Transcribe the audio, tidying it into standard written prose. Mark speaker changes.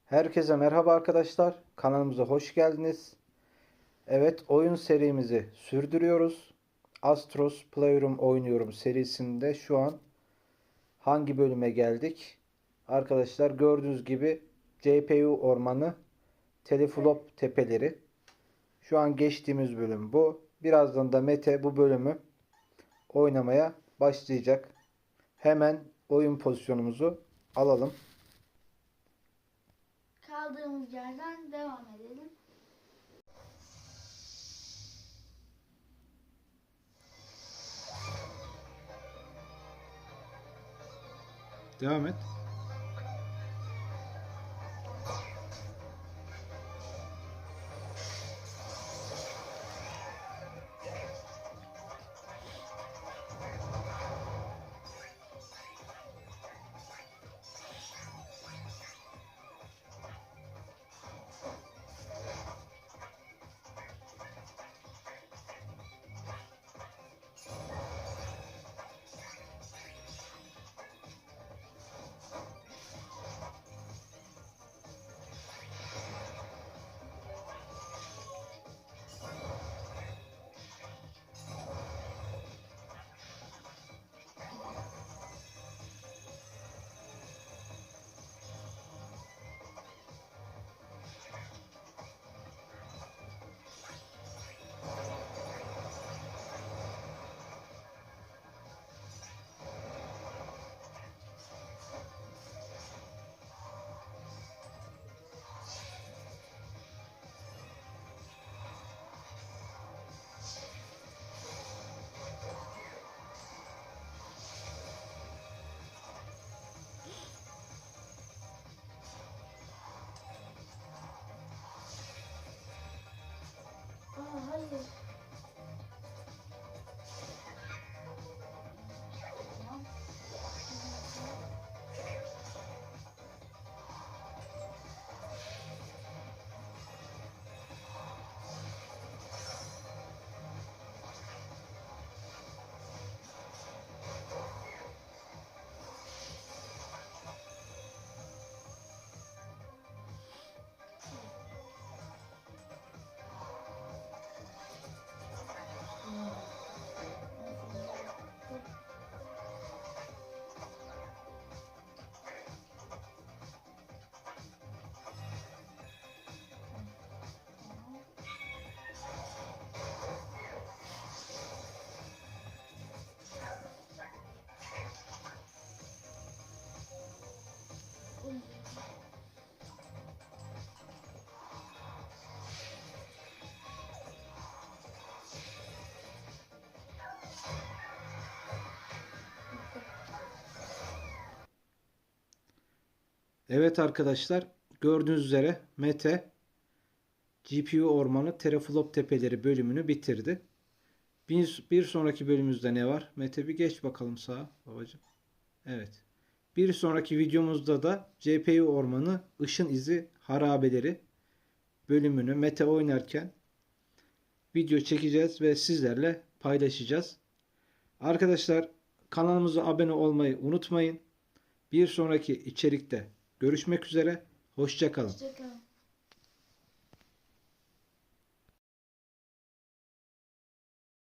Speaker 1: Herkese merhaba arkadaşlar. Kanalımıza hoş geldiniz. Evet, oyun serimizi sürdürüyoruz. Astros PLAYROOM oynuyorum serisinde şu an hangi bölüme geldik? Arkadaşlar gördüğünüz gibi CPU ormanı, teraflop tepeleri. Şu an geçtiğimiz bölüm bu. Birazdan da Mete bu bölümü oynamaya başlayacak. Hemen oyun pozisyonumuzu alalım.
Speaker 2: Kaldığımız yerden devam edelim.
Speaker 1: Devam et.
Speaker 2: Hayır. Tamam.
Speaker 1: Evet arkadaşlar, gördüğünüz üzere Mete GPU ormanı teraflop tepeleri bölümünü bitirdi. Bir sonraki bölümümüzde ne var? Mete bir geç bakalım sağa babacığım. Evet. Bir sonraki videomuzda da GPU ormanı ışın izi harabeleri bölümünü Mete oynarken video çekeceğiz ve sizlerle paylaşacağız. Arkadaşlar kanalımıza abone olmayı unutmayın. Bir sonraki içerikte görüşmek üzere. Hoşça kalın.
Speaker 2: Hoşça kalın.